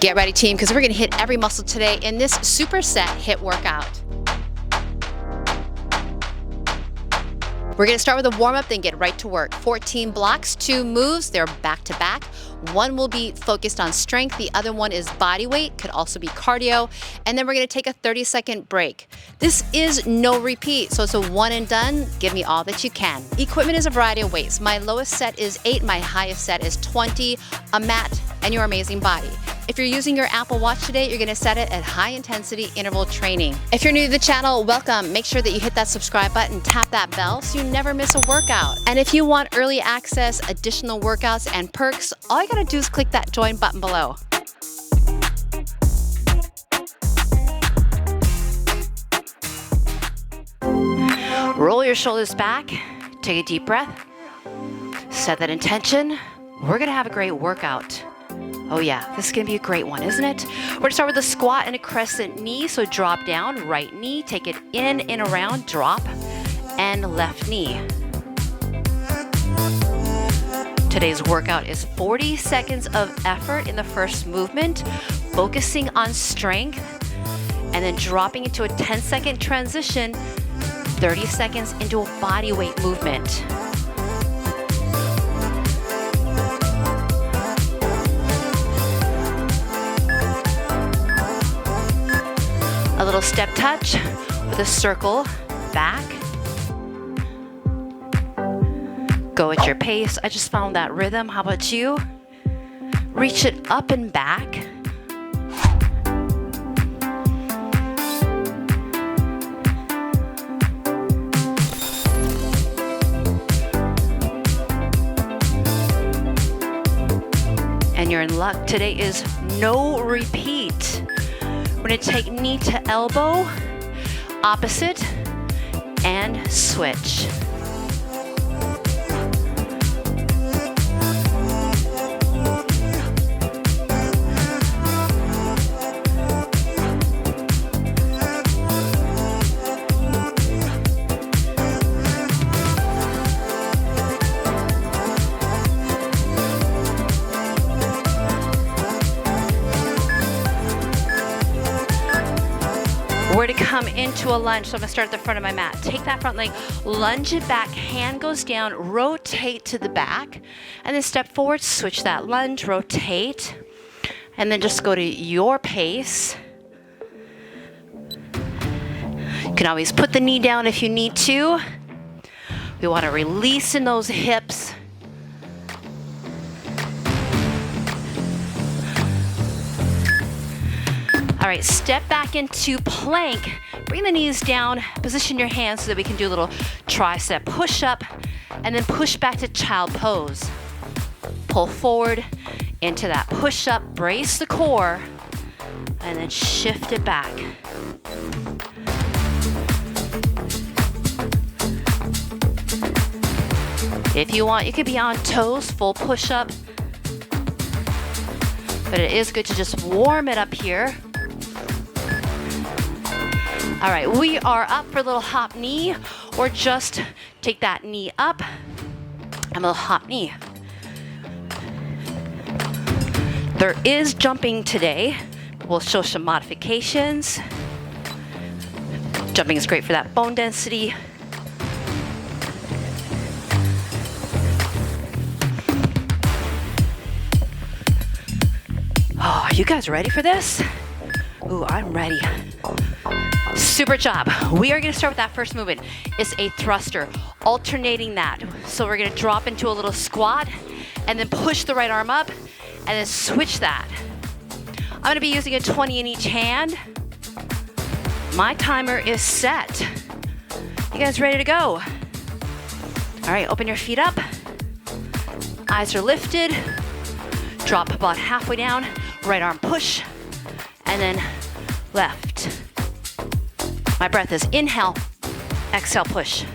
Get ready, team, because we're going to hit every muscle today in this Superset HIIT workout. We're going to start with a warm-up, then get right to work. 14 blocks, 2 moves, they're back-to-back. One will be focused on strength, the other one is body weight, could also be cardio, and then we're going to take a 30-second break. This is no repeat, so it's a one and done. Give me all that you can. Equipment is a variety of weights. My lowest set is 8, my highest set is 20, a mat, and your amazing body. If you're using your Apple Watch today, you're going to set it at high intensity interval training. If you're new to the channel, welcome. Make sure that you hit that subscribe button, tap that bell so you never miss a workout. And if you want early access, additional workouts, and perks, all you got to do is click that join button below. Roll your shoulders back, take a deep breath, set that intention. We're going to have a great workout. Oh yeah, this is gonna be a great one, isn't it? We're gonna start with a squat and a crescent knee. So drop down, right knee, take it in and around, drop, and left knee. Today's workout is 40 seconds of effort in the first movement, focusing on strength, and then dropping into a 10-second transition, 30 seconds into a body weight movement. A little step touch with a circle back. Go at your pace. I just found that rhythm. How about you? Reach it up and back. And you're in luck. Today is no repeat. We're going to take knee to elbow, opposite, and switch. We're to come into a lunge, so I'm gonna start at the front of my mat. Take that front leg, lunge it back, hand goes down, rotate to the back, and then step forward, switch that lunge, rotate, and then just go to your pace. You can always put the knee down if you need to. We wanna release in those hips. All right, step back into plank. Bring the knees down, position your hands so that we can do a little tricep push-up, and then push back to child pose. Pull forward into that push-up, brace the core, and then shift it back. If you want, you could be on toes, full push-up, but it is good to just warm it up here. All right, we are up for a little hop knee, or just take that knee up and a little hop knee. There is jumping today. We'll show some modifications. Jumping is great for that bone density. Oh, are you guys ready for this? Ooh, I'm ready. Super job. We are going to start with that first movement. It's a thruster, alternating that. So we're going to drop into a little squat and then push the right arm up and then switch that. I'm going to be using a 20 in each hand. My timer is set. You guys ready to go? All right, open your feet up. Eyes are lifted. Drop about halfway down. Right arm push and then left. My breath is inhale, exhale, push.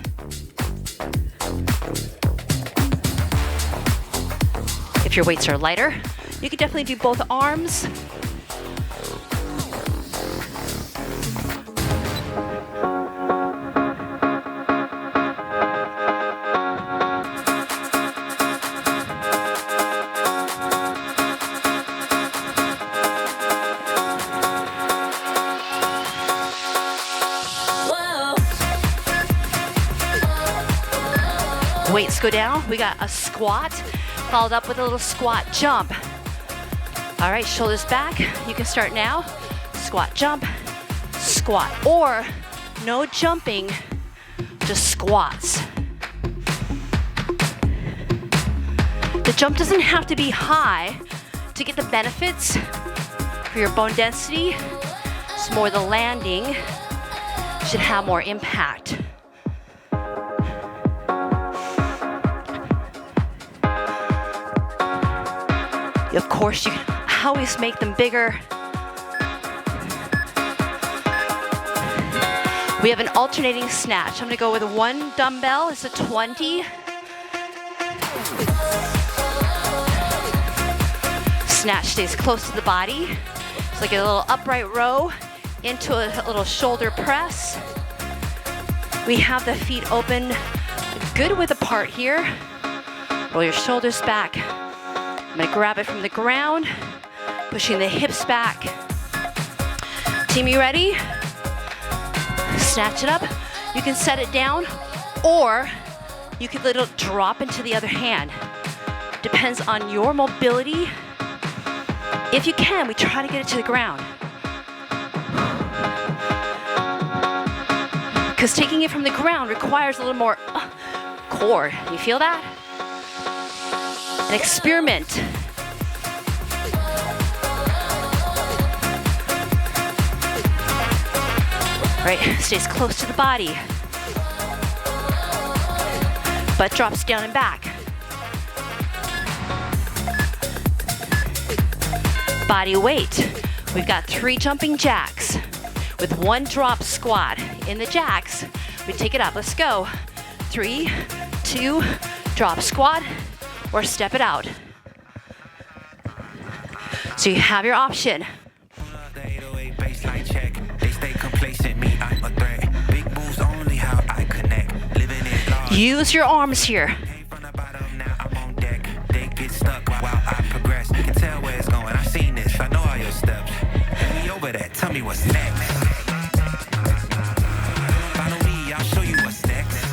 If your weights are lighter, you can definitely do both arms. weights go down, we got a squat, followed up with a little squat jump. All right, shoulders back. You can start now. Squat, jump, squat, or no jumping, just squats. The jump doesn't have to be high to get the benefits for your bone density. It's more the landing should have more impact. Of course, you can always make them bigger. We have an alternating snatch. I'm gonna go with one dumbbell, it's a 20. Snatch stays close to the body. It's like a little upright row into a little shoulder press. We have the feet open, good width apart here. Roll your shoulders back. I'm gonna grab it from the ground, pushing the hips back. Team, you ready? Snatch it up. You can set it down, or you can let it drop into the other hand. Depends on your mobility. If you can, we try to get it to the ground. Because taking it from the ground requires a little more core. You feel that? An experiment. Right, stays close to the body. Butt drops down and back. Body weight. We've got 3 jumping jacks with 1 drop squat. In the jacks, we take it up. Let's go. 3, 2, drop squat, or step it out. So you have your option. Use your arms here. Tell me what's next. Follow me, I'll show you what's next.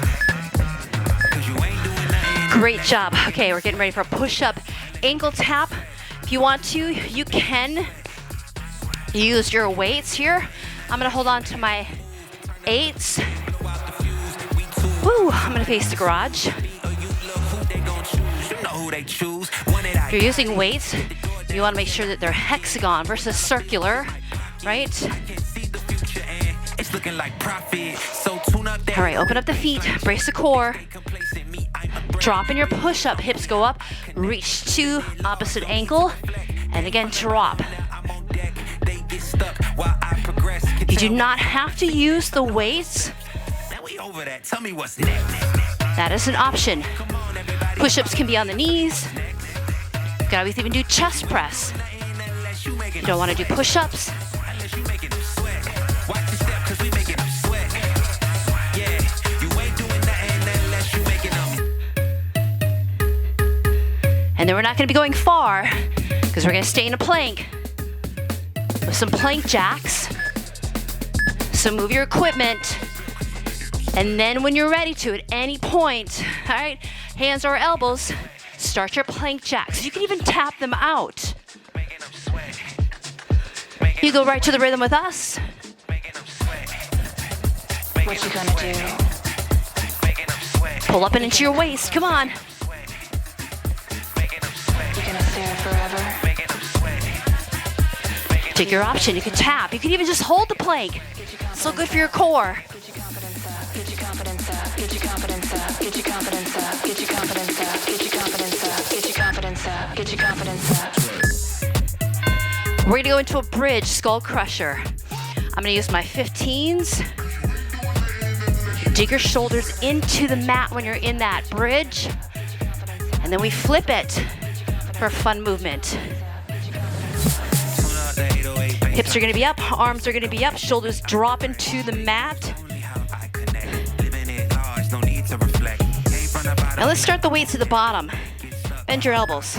'Cause you ain't doing nothing. Great job. Okay, we're getting ready for a push-up ankle tap. If you want to, you can use your weights here. I'm gonna hold on to my 8s. Woo, I'm gonna face the garage. If you're using weights, you wanna make sure that they're hexagon versus circular, right? All right, open up the feet, brace the core. Drop in your push-up, hips go up, reach to opposite ankle, and again, drop. You do not have to use the weights. That is an option. Push-ups can be on the knees. You can always even do chest press. You don't want to do push-ups. And then we're not going to be going far because we're going to stay in a plank with some plank jacks. So move your equipment. And then when you're ready to, at any point, all right, hands or elbows, start your plank jacks. You can even tap them out. You go right to the rhythm with us. What you gonna do? Pull up and into your waist. Come on. You gonna stare forever? Take your option. You can tap. You can even just hold the plank. So good for your core. Get your confidence up. Get your confidence up. Get your confidence up. Get your confidence up. Get your confidence up. Get your confidence up. Get your confidence up. Get your confidence up. We're gonna go into a bridge skull crusher. I'm gonna use my 15s. Dig your shoulders into the mat when you're in that bridge. And then we flip it for a fun movement. Hips are gonna be up, arms are gonna be up, shoulders drop into the mat. Now let's start the weights at the bottom. Bend your elbows.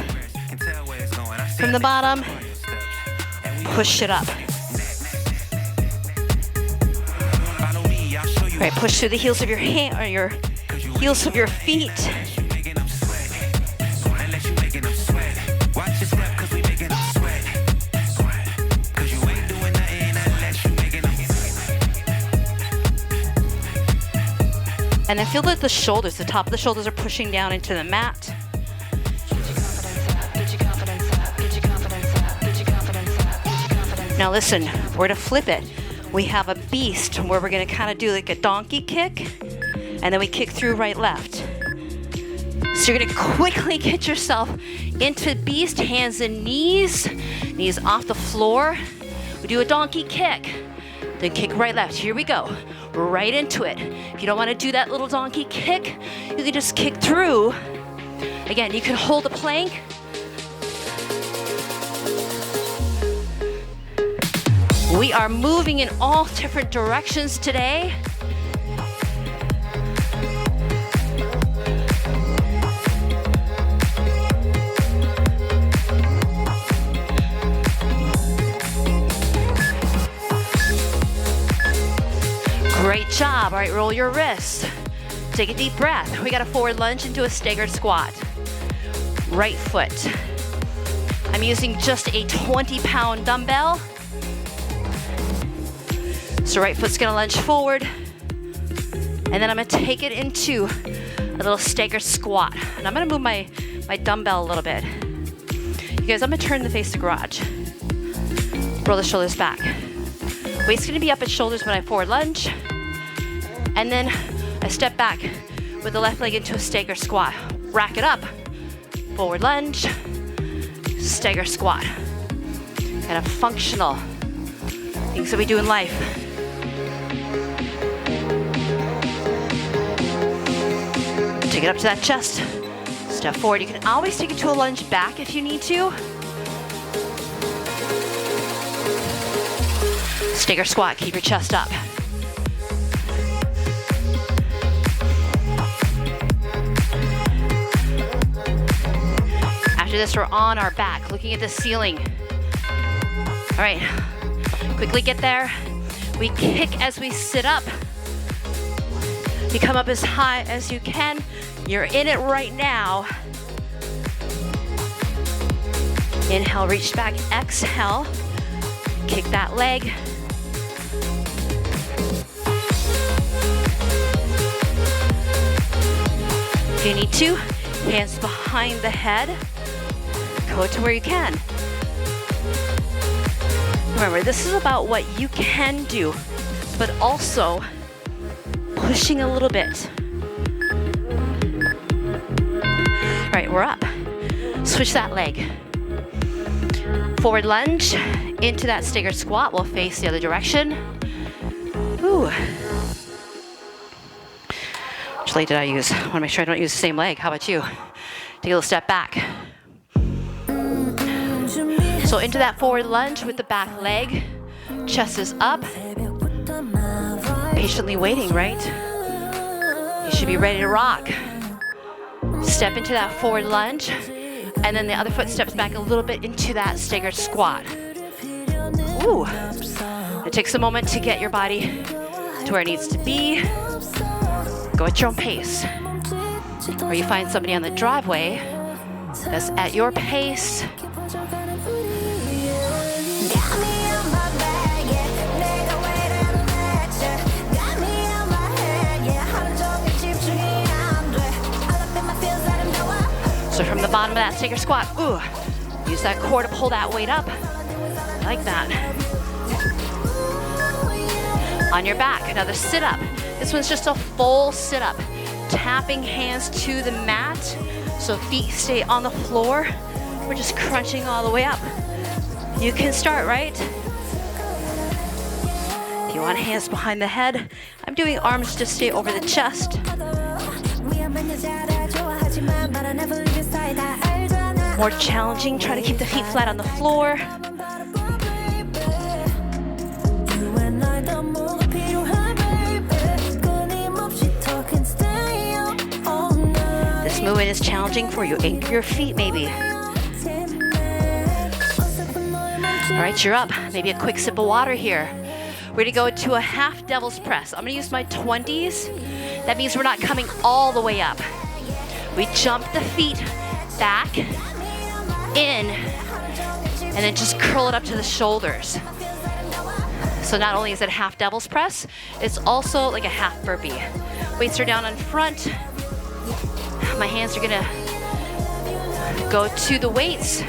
From the bottom, push it up. All right, push through the heels of your hand or your heels of your feet. And then feel that the shoulders, the top of the shoulders are pushing down into the mat. Now listen, we're gonna flip it. We have a beast where we're gonna kind of do like a donkey kick, and then we kick through right, left. So you're gonna quickly get yourself into beast, hands and knees off the floor. We do a donkey kick, then kick right, left. Here we go, right into it. If you don't wanna do that little donkey kick, you can just kick through. Again, you can hold a plank. We are moving in all different directions today. Great job. All right, roll your wrists. Take a deep breath. We got a forward lunge into a staggered squat. Right foot. I'm using just a 20-pound dumbbell. So right foot's gonna lunge forward, and then I'm gonna take it into a little staggered squat. And I'm gonna move my dumbbell a little bit. You guys, I'm gonna turn the face to garage. Roll the shoulders back. Waist's gonna be up at shoulders when I forward lunge. And then I step back with the left leg into a stagger squat. Rack it up, forward lunge, stagger squat. Kind of functional things that we do in life. Take it up to that chest. Step forward. You can always take it to a lunge back if you need to. Stagger squat. Keep your chest up. After this, we're on our back, looking at the ceiling. All right, quickly get there. We kick as we sit up. You come up as high as you can. You're in it right now. Inhale, reach back, exhale. Kick that leg. If you need to, hands behind the head. Go to where you can. Remember, this is about what you can do, but also pushing a little bit. All right, we're up. Switch that leg. Forward lunge into that staggered squat. We'll face the other direction. Ooh. Which leg did I use? I want to make sure I don't use the same leg. How about you? Take a little step back. So into that forward lunge with the back leg. Chest is up. Patiently waiting, right? You should be ready to rock. Step into that forward lunge, and then the other foot steps back a little bit into that staggered squat. Ooh. It takes a moment to get your body to where it needs to be. Go at your own pace. Or you find somebody on the driveway that's at your pace. So from the bottom of that stagger squat, ooh, use that core to pull that weight up. I like that. On your back, another sit up. This one's just a full sit up. Tapping hands to the mat so feet stay on the floor. We're just crunching all the way up. You can start, right? If you want hands behind the head, I'm doing arms to stay over the chest. More challenging, try to keep the feet flat on the floor. This movement is challenging for you. Anchor your feet maybe. All right, you're up. Maybe a quick sip of water here. We're gonna go to a half devil's press. I'm gonna use my 20s. That means we're not coming all the way up. We jump the feet back, in, and then just curl it up to the shoulders. So not only is it a half devil's press, it's also like a half burpee. Weights are down in front. My hands are gonna go to the weights.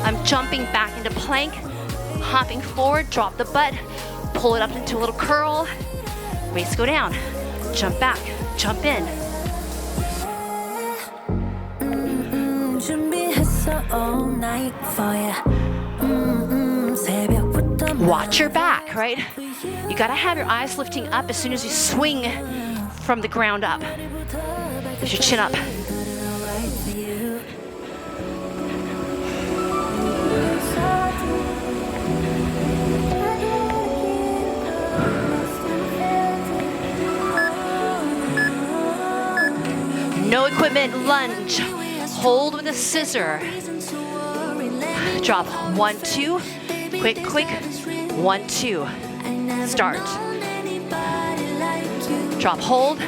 I'm jumping back into plank, hopping forward, drop the butt, pull it up into a little curl. Weights go down, jump back, jump in. Watch your back, right? You gotta have your eyes lifting up as soon as you swing from the ground up. Lift your chin up. No equipment, lunge. Hold with a scissor. Drop 1, 2. Quick, 1, 2. Start. Drop, hold.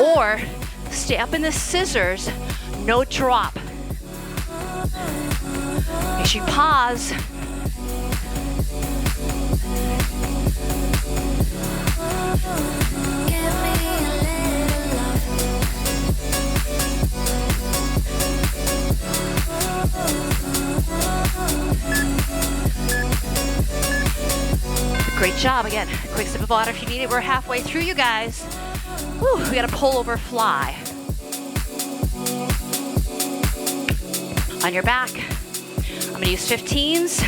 Or stay up in the scissors, no drop. Make sure you pause. Great job. Again, quick sip of water if you need it. We're halfway through, you guys. Whew, we got a pull over fly. On your back, I'm gonna use 15s.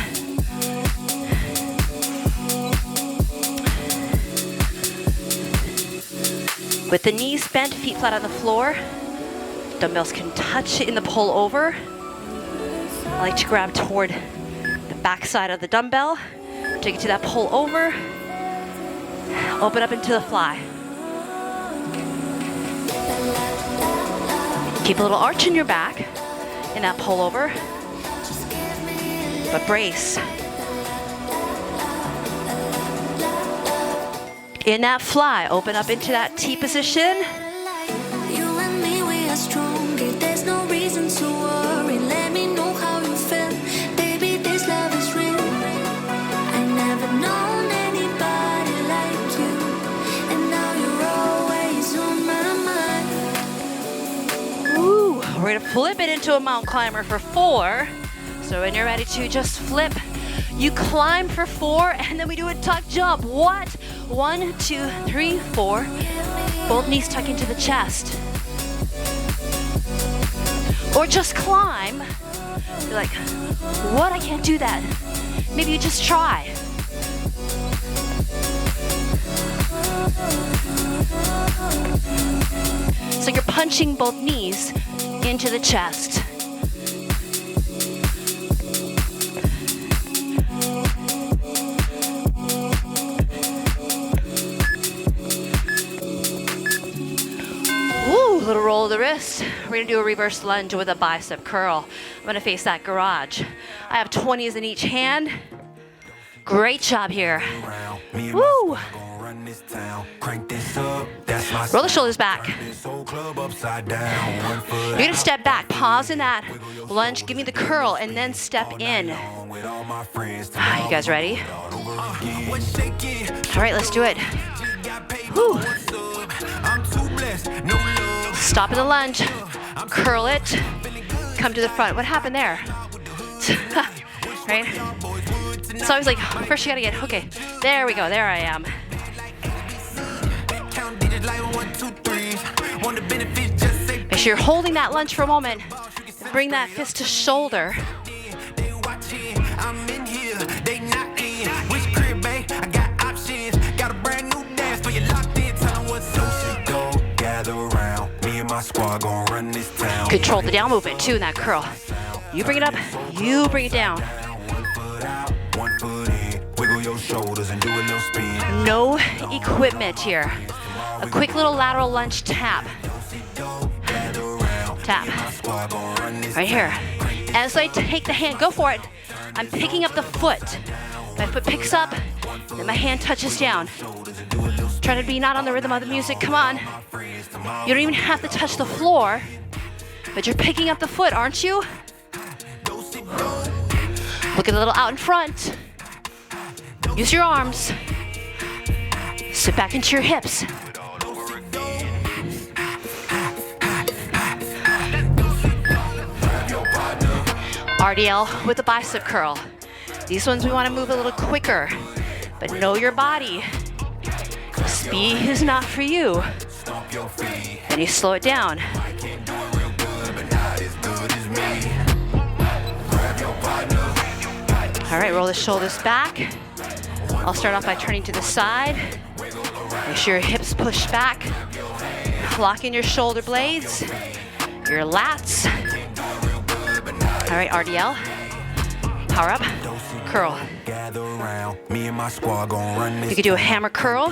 With the knees bent, feet flat on the floor. Dumbbells can touch in the pull over. I like to grab toward the back side of the dumbbell. Take it to that pull over. Open up into the fly. Keep a little arch in your back in that pull over. But brace. In that fly, open up into that T position. You and me, we are stronger. There's no reason to worry. Let me know how you feel. Baby, this love is real. I never known anybody like you. And now you're always on my mind. Ooh, we're gonna flip it into a mountain climber for 4. So when you're ready to just flip, you climb for 4, and then we do a tuck jump. What? 1, 2, 3, 4. Both knees tuck into the chest. Or just climb. You're like, what? I can't do that. Maybe you just try. So you're punching both knees into the chest. Little roll of the wrist. We're gonna do a reverse lunge with a bicep curl. I'm gonna face that garage. I have 20s in each hand. Great job here. Woo! Roll the shoulders back. You're gonna step back, pause in that lunge, give me the curl, and then step in. You guys ready? All right, let's do it. Woo. Stop in the lunge, curl it, come to the front. What happened there? Right? It's always like, first you gotta get, okay, there we go, there I am. Make sure you're holding that lunge for a moment. Bring that fist to shoulder. Control the down movement too in that curl. You bring it up, you bring it down. No equipment here. A quick little lateral lunge tap. Tap. Right here. As I take the hand, go for it. I'm picking up the foot. My foot picks up, then my hand touches down. Try to be not on the rhythm of the music, come on. You don't even have to touch the floor, but you're picking up the foot, aren't you? Look a little out in front. Use your arms. Sit back into your hips. RDL with the bicep curl. These ones we want to move a little quicker, but know your body. Speed is not for you. And you slow it down. All right, roll the shoulders back. I'll start off by turning to the side. Make sure your hips push back. Lock in your shoulder blades, your lats. All right, RDL. Power up, curl. You could do a hammer curl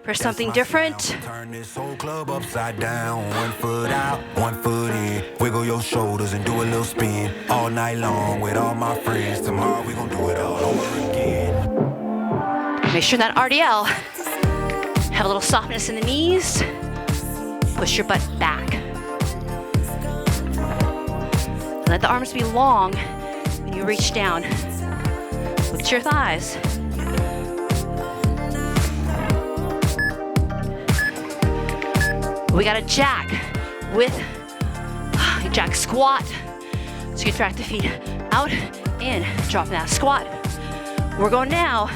for something different. Turn this whole club upside down. 1 foot out, 1 foot in. Wiggle your shoulders and do a little spin. All night long with all my friends. Tomorrow we gon' do it all over again. Make sure that RDL have a little softness in the knees. Push your butt back. Let the arms be long when you reach down. Lift your thighs. We got a jack with a jack squat. So you drag the feet out, in, drop that squat. We're going now.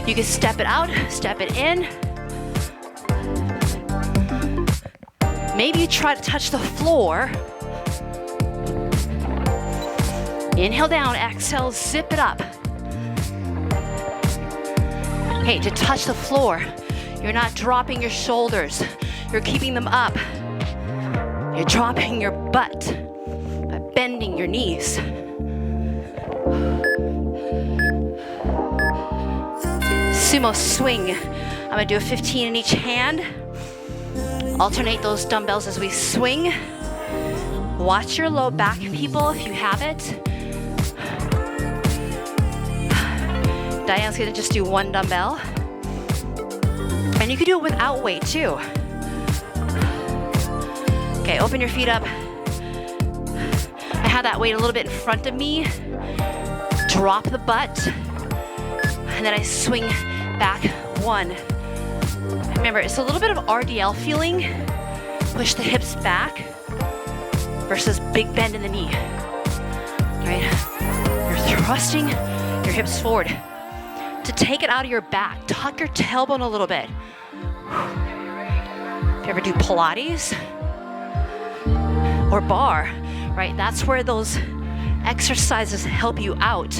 You can step it out, step it in. Maybe you try to touch the floor. Inhale down, exhale, zip it up. Hey, to touch the floor, you're not dropping your shoulders. You're keeping them up. You're dropping your butt by bending your knees. Sumo swing. I'm gonna do a 15 in each hand. Alternate those dumbbells as we swing. Watch your low back, people, if you have it. Diane's gonna just do 1 dumbbell. And you can do it without weight too. Okay, open your feet up. I have that weight a little bit in front of me. Drop the butt. And then I swing back 1. Remember, it's a little bit of RDL feeling. Push the hips back versus big bend in the knee. All right? You're thrusting your hips forward. To take it out of your back, tuck your tailbone a little bit. If you ever do Pilates or bar, right? That's where those exercises help you out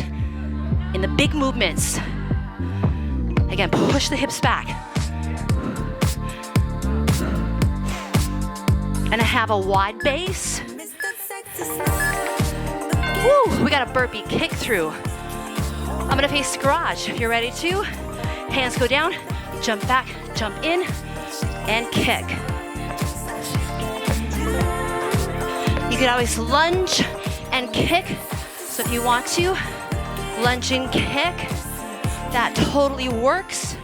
in the big movements. Again, push the hips back. And I have a wide base. Woo, we got a burpee kick through. I'm gonna face the garage. If you're ready to, hands go down, jump back, jump in, and kick. You can always lunge and kick. So if you want to, lunge and kick. That totally works.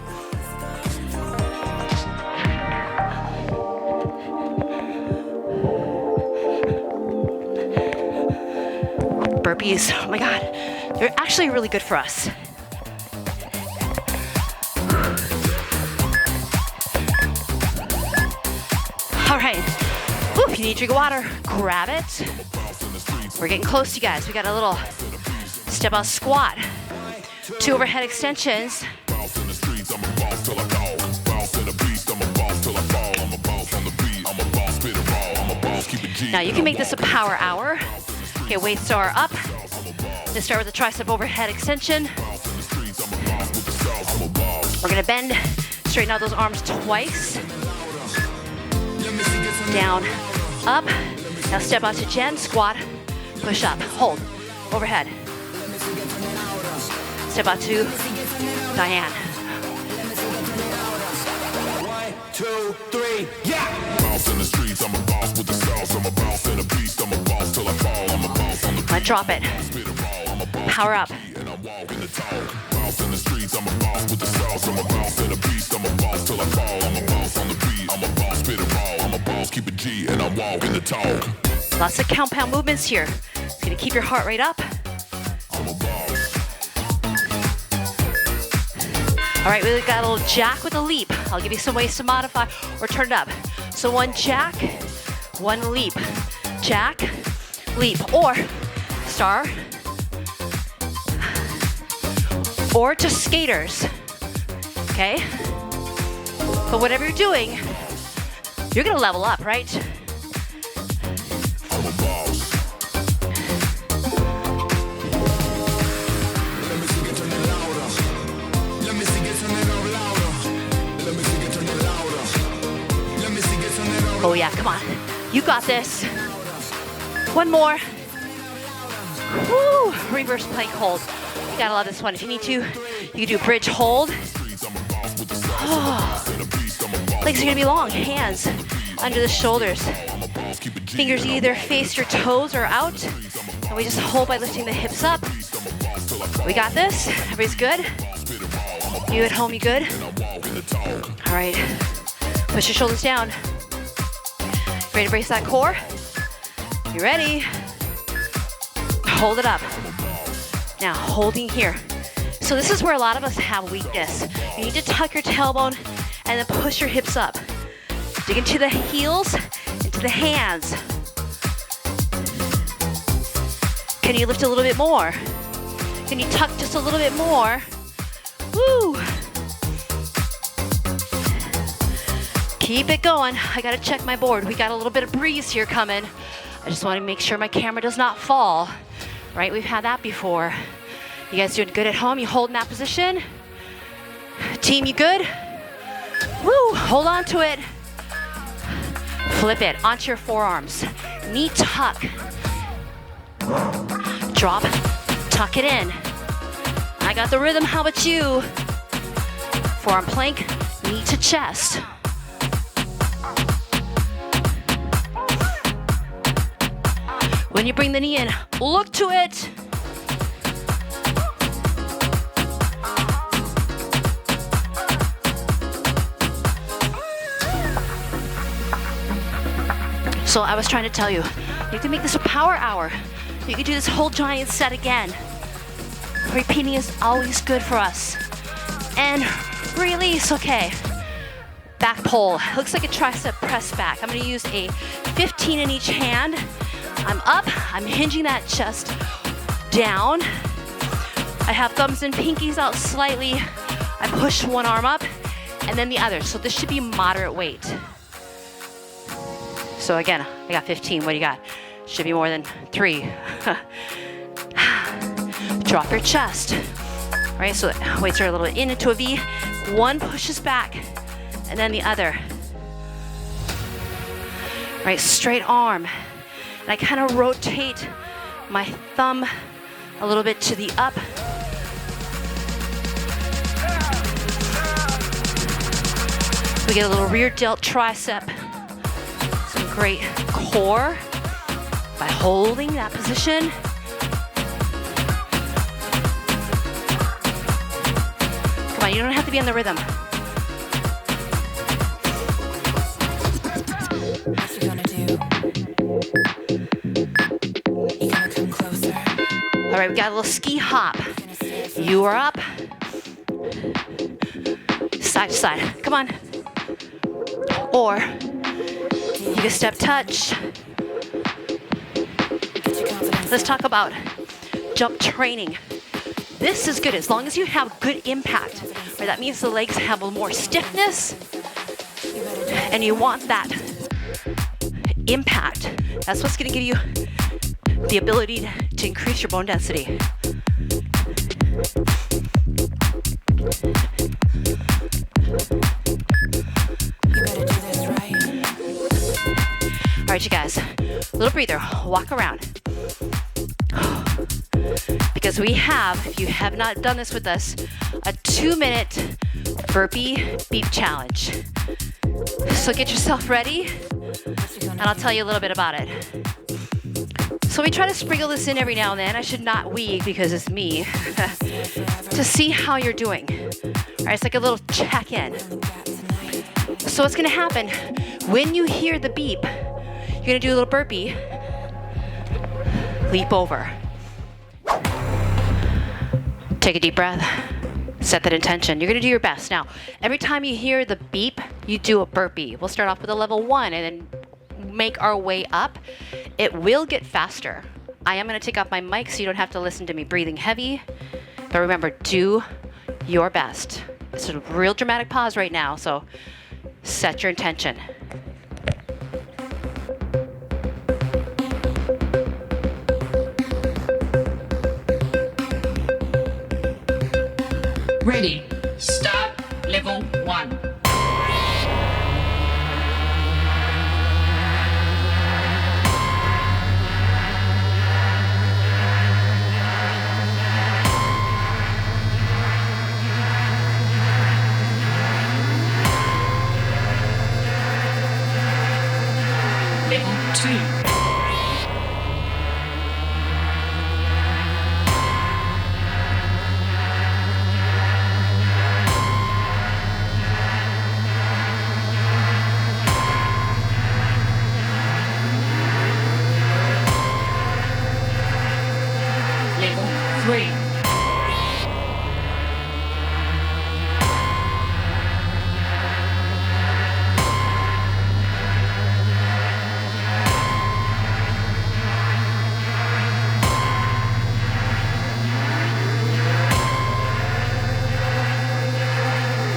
Burpees, oh my God, they're actually really good for us. All right, woo, if you need to drink water, grab it. We're getting close, you guys. We got a little step out squat. 2 overhead extensions. Now you can make this a power hour. Okay, weights are up. Let's start with the tricep overhead extension. We're gonna bend, straighten out those arms twice. Down, up. Now step out to Jen, squat, push up, hold, overhead. Step out to Diane. 1, 2, 3, yeah! Bounce in the streets, I'm a boss with the sauce. I'm a boss in a beast, I'm a boss till I fall. I'm a boss on the beat. Drop it. Power up. And I'm walking the talk. Bounce in the streets, I'm a boss with the sauce. I'm a boss in a beast, I'm a boss till I fall. I'm a boss on the beat, I'm a boss, spit it raw. I'm a boss, keep it G, and I'm walking the talk. Lots of compound movements here. It's gonna keep your heart rate up. I'm a boss. All right, we got a little jack with a leap. I'll give you some ways to modify or turn it up. So one jack, one leap. Jack, leap, or star, or just skaters, okay? But whatever you're doing, you're gonna level up, right? Oh yeah, come on. You got this. One more. Woo! Reverse plank hold. You gotta love this one. If you need to, you can do bridge hold. Oh. Legs are gonna be long. Hands under the shoulders. Fingers either face your toes or out. And we just hold by lifting the hips up. We got this. Everybody's good? You at home, you good? All right. Push your shoulders down. Ready to brace that core? You ready? Hold it up. Now, holding here. So this is where a lot of us have weakness. You need to tuck your tailbone and then push your hips up. Dig into the heels, into the hands. Can you lift a little bit more? Can you tuck just a little bit more? Woo! Keep it going. I gotta check my board. We got a little bit of breeze here coming. I just wanna make sure my camera does not fall. Right, we've had that before. You guys doing good at home? You holding that position? Team, you good? Woo, hold on to it. Flip it onto your forearms. Knee tuck. Drop, tuck it in. I got the rhythm, how about you? Forearm plank, knee to chest. When you bring the knee in, look to it. So I was trying to tell you, you can make this a power hour. You can do this whole giant set again. Repeating is always good for us. And release, okay. Back pull, looks like a tricep press back. I'm gonna use a 15 in each hand. I'm up, I'm hinging that chest down. I have thumbs and pinkies out slightly. I push one arm up and then the other. So this should be moderate weight. So again, I got 15, what do you got? Should be more than 3. Drop your chest. All right, so weights are a little bit into a V. One pushes back and then the other. All right, straight arm. And I kind of rotate my thumb a little bit to the up. We get a little rear delt tricep. Some great core by holding that position. Come on, you don't have to be on the rhythm. What you gonna do? You gotta come closer. All right, we got a little ski hop. You are up. Side to side, come on. Or you can step touch. Let's talk about jump training. This is good as long as you have good impact. Right? That means the legs have a little more stiffness and you want that impact. That's what's gonna give you the ability to increase your bone density. You better do this right. All right, you guys, little breather, walk around. Because we have, if you have not done this with us, a 2-minute burpee beep challenge. So get yourself ready, and I'll tell you a little bit about it. So we try to sprinkle this in every now and then. I should not we, because it's me, to see how you're doing. All right, it's like a little check-in. So what's gonna happen, when you hear the beep, you're gonna do a little burpee, leap over. Take a deep breath. Set that intention. You're gonna do your best. Now, every time you hear the beep, you do a burpee. We'll start off with a level 1 and then make our way up. It will get faster. I am gonna take off my mic so you don't have to listen to me breathing heavy. But remember, do your best. It's a real dramatic pause right now, so set your intention. Ready. Start level 1. Level 2. Level 3.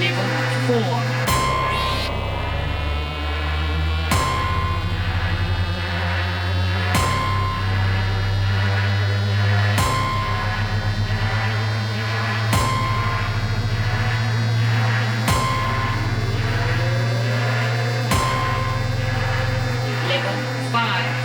Level 4. Level 5.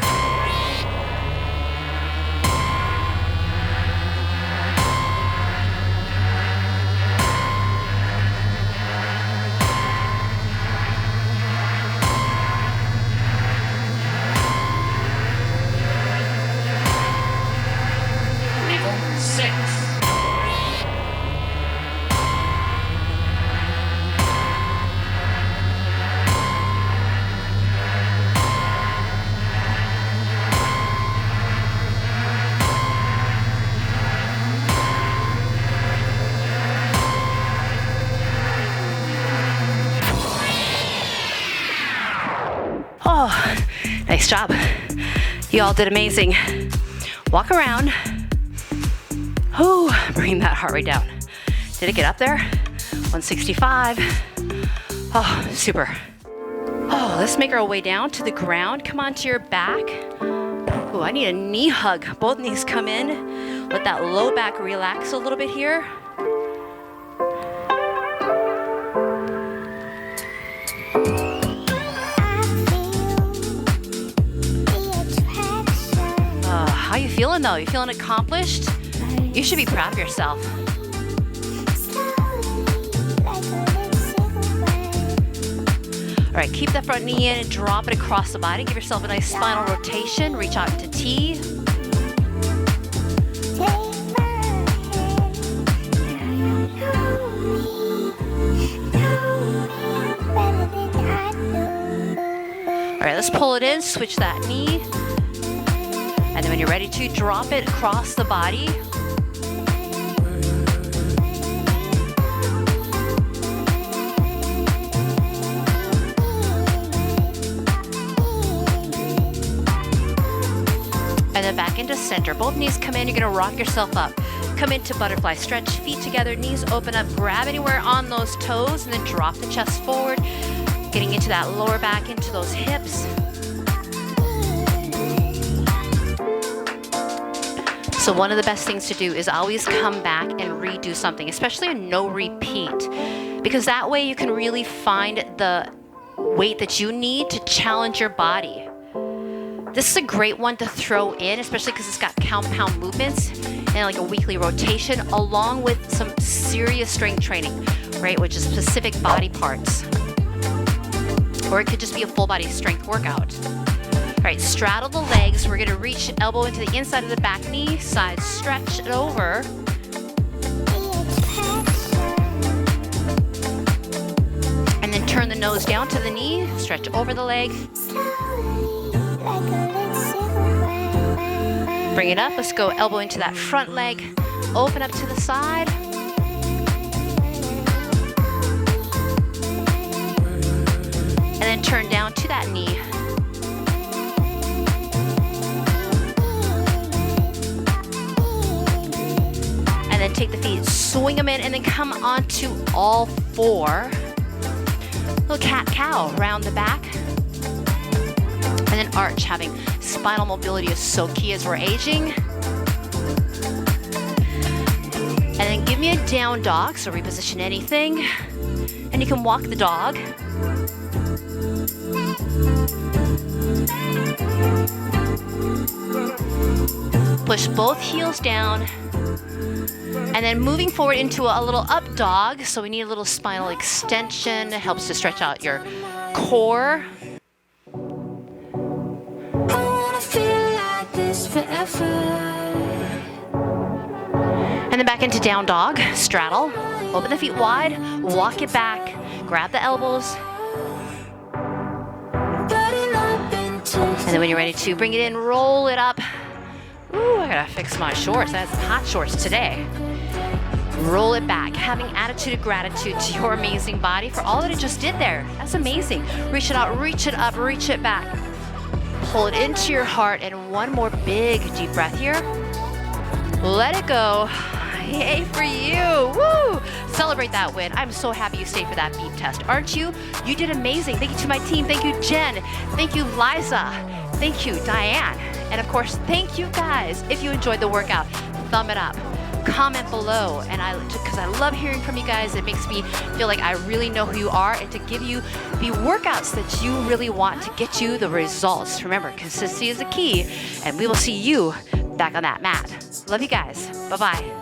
Level 6. Oh, nice job. You all did amazing. Walk around. Oh, bring that heart rate down. Did it get up there? 165. Oh, super. Oh, let's make our way down to the ground. Come onto your back. Oh, I need a knee hug. Both knees come in. Let that low back relax a little bit here. How you feeling though? You feeling accomplished? You should be proud of yourself. All right, keep that front knee in and drop it across the body. Give yourself a nice spinal rotation. Reach out to T. All right, let's pull it in, switch that knee. And then when you're ready to, drop it across the body. And then back into center. Both knees come in, you're gonna rock yourself up. Come into butterfly, stretch feet together, knees open up, grab anywhere on those toes, and then drop the chest forward. Getting into that lower back, into those hips. So one of the best things to do is always come back and redo something, especially a no repeat, because that way you can really find the weight that you need to challenge your body. This is a great one to throw in, especially because it's got compound movements and like a weekly rotation, along with some serious strength training, right? Which is specific body parts. Or it could just be a full body strength workout. All right, straddle the legs. We're gonna reach elbow into the inside of the back knee, side stretch it over. And then turn the nose down to the knee, stretch over the leg. Bring it up, let's go elbow into that front leg, open up to the side. then turn down to that knee. And then take the feet, swing them in, and then come onto all four. Little cat-cow around the back. And then arch. Having spinal mobility is so key as we're aging. And then give me a down dog, so reposition anything. And you can walk the dog. Push both heels down. And then moving forward into a little up dog. So we need a little spinal extension. It helps to stretch out your core. I wanna feel like this forever. And then back into down dog, straddle. Open the feet wide, walk it back, grab the elbows. And then when you're ready to bring it in, roll it up. Ooh, I gotta fix my shorts. I had some hot shorts today. Roll it back, having attitude of gratitude to your amazing body for all that it just did there. That's amazing. Reach it out, reach it up, reach it back. Pull it into your heart, and one more big deep breath here. Let it go. Yay for you. Woo! Celebrate that win. I'm so happy you stayed for that beep test, aren't you? You did amazing. Thank you to my team. Thank you, Jen. Thank you, Liza. Thank you, Diane. And of course, thank you guys. If you enjoyed the workout, thumb it up. Comment below, and because I love hearing from you guys. It makes me feel like I really know who you are, and to give you the workouts that you really want to get you the results. Remember, consistency is the key, and we will see you back on that mat. Love you guys. Bye-bye.